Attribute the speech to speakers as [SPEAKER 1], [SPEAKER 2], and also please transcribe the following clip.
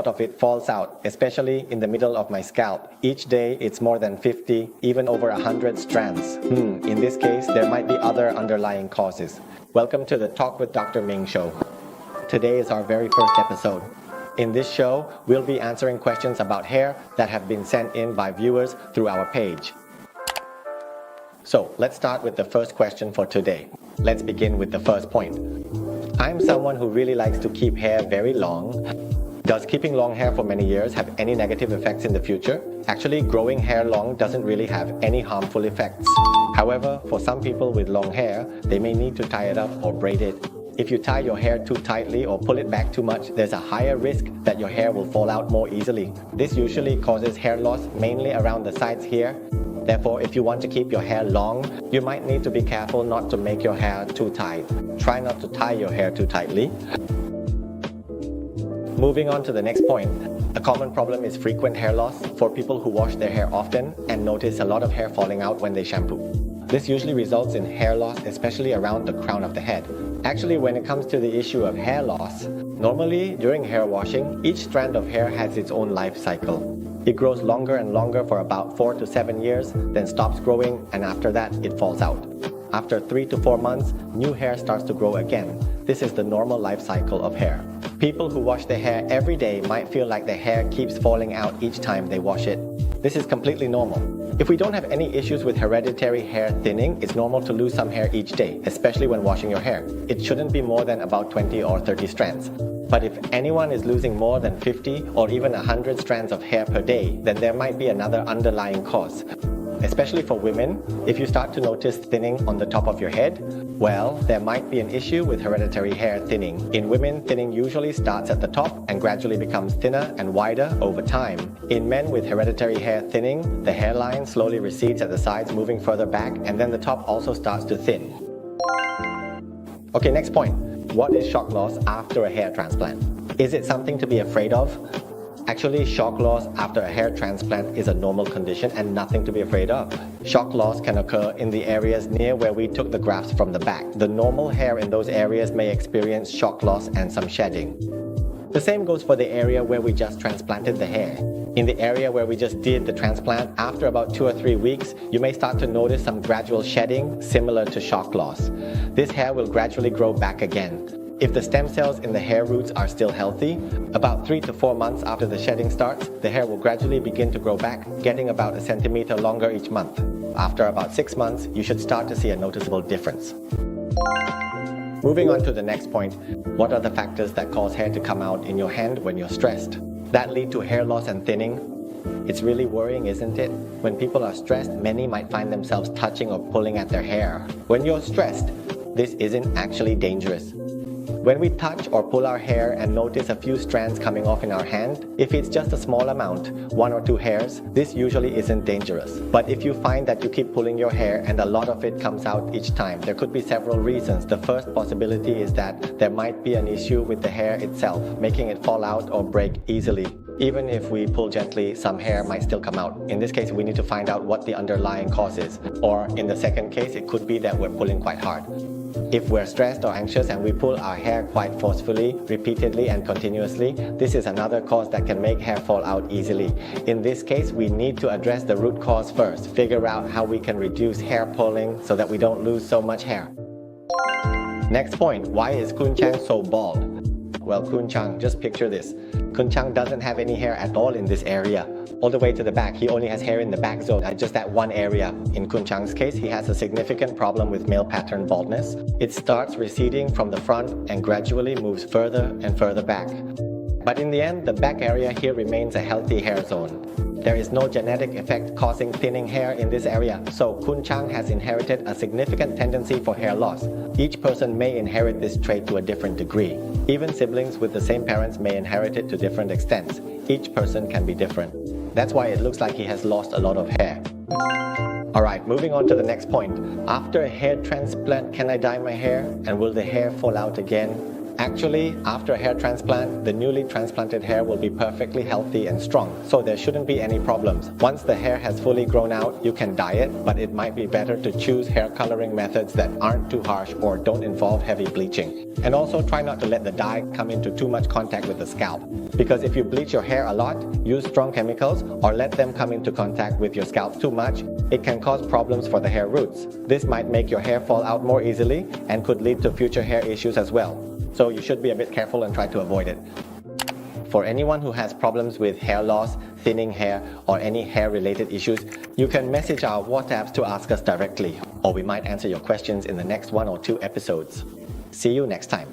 [SPEAKER 1] lot of it falls out, especially in the middle of my scalp. Each day it's more than 50, even over 100 strands. In this case, there might be other underlying causes. Welcome to the Talk with Dr. Ming show. Today is our very first episode. In this show, we'll be answering questions about hair that have been sent in by viewers through our page. So let's start with the first question for today. Let's begin with the first point. I'm someone who really likes to keep hair very long. Does keeping long hair for many years have any negative effects in the future? Actually, growing hair long doesn't really have any harmful effects. However, for some people with long hair, they may need to tie it up or braid it. If you tie your hair too tightly or pull it back too much, there's a higher risk that your hair will fall out more easily. This usually causes hair loss mainly around the sides here. Therefore, if you want to keep your hair long, you might need to be careful not to make your hair too tight. Try not to tie your hair too tightly. Moving on to the next point. A common problem is frequent hair loss for people who wash their hair often and notice a lot of hair falling out when they shampoo. This usually results in hair loss, especially around the crown of the head. Actually, when it comes to the issue of hair loss, normally during hair washing, each strand of hair has its own life cycle. It grows longer and longer for about 4 to 7 years, then stops growing, and after that, it falls out. After 3 to 4 months, new hair starts to grow again. This is the normal life cycle of hair. People who wash their hair every day might feel like their hair keeps falling out each time they wash it. This is completely normal. If we don't have any issues with hereditary hair thinning, it's normal to lose some hair each day, especially when washing your hair. It shouldn't be more than about 20 or 30 strands. But if anyone is losing more than 50 or even 100 strands of hair per day, then there might be another underlying cause. Especially for women, if you start to notice thinning on the top of your head, well, there might be an issue with hereditary hair thinning. In women, thinning usually starts at the top and gradually becomes thinner and wider over time. In men with hereditary hair thinning, the hairline slowly recedes at the sides, moving further back, and then the top also starts to thin. Okay, next point. What is shock loss after a hair transplant? Is it something to be afraid of? Actually, shock loss after a hair transplant is a normal condition and nothing to be afraid of. Shock loss can occur in the areas near where we took the grafts from the back. The normal hair in those areas may experience shock loss and some shedding. The same goes for the area where we just transplanted the hair. In the area where we just did the transplant, after about 2 or 3 weeks, you may start to notice some gradual shedding similar to shock loss. This hair will gradually grow back again. If the stem cells in the hair roots are still healthy, about 3 to 4 months after the shedding starts, the hair will gradually begin to grow back, getting about a centimeter longer each month. After about 6 months, you should start to see a noticeable difference. Moving on to the next point, what are the factors that cause hair to come out in your hand when you're stressed? That lead to hair loss and thinning? It's really worrying, isn't it? When people are stressed, many might find themselves touching or pulling at their hair. When you're stressed, this isn't actually dangerous. When we touch or pull our hair and notice a few strands coming off in our hand, if it's just a small amount, 1 or 2 hairs, this usually isn't dangerous. But if you find that you keep pulling your hair and a lot of it comes out each time, there could be several reasons. The first possibility is that there might be an issue with the hair itself, making it fall out or break easily. Even if we pull gently, some hair might still come out. In this case, we need to find out what the underlying cause is. Or in the second case, it could be that we're pulling quite hard. If we're stressed or anxious and we pull our hair quite forcefully, repeatedly and continuously, this is another cause that can make hair fall out easily. In this case, we need to address the root cause first, figure out how we can reduce hair pulling so that we don't lose so much hair. Next point, why is Kun Chang so bald? Well, Kun Chang, just picture this. Kun Chang doesn't have any hair at all in this area. All the way to the back, he only has hair in the back zone, just that one area. In Kun Chang's case, he has a significant problem with male pattern baldness. It starts receding from the front and gradually moves further and further back. But in the end, the back area here remains a healthy hair zone. There is no genetic effect causing thinning hair in this area, so Kun Chang has inherited a significant tendency for hair loss. Each person may inherit this trait to a different degree. Even siblings with the same parents may inherit it to different extents. Each person can be different. That's why it looks like he has lost a lot of hair. Alright, moving on to the next point. After a hair transplant, can I dye my hair? And will the hair fall out again? Actually, after a hair transplant, the newly transplanted hair will be perfectly healthy and strong, so there shouldn't be any problems. Once the hair has fully grown out, you can dye it, but it might be better to choose hair coloring methods that aren't too harsh or don't involve heavy bleaching. And also try not to let the dye come into too much contact with the scalp, because if you bleach your hair a lot, use strong chemicals, or let them come into contact with your scalp too much, it can cause problems for the hair roots. This might make your hair fall out more easily and could lead to future hair issues as well. So you should be a bit careful and try to avoid it. For anyone who has problems with hair loss, thinning hair, or any hair-related issues, you can message our WhatsApps to ask us directly, or we might answer your questions in the next 1 or 2 episodes. See you next time.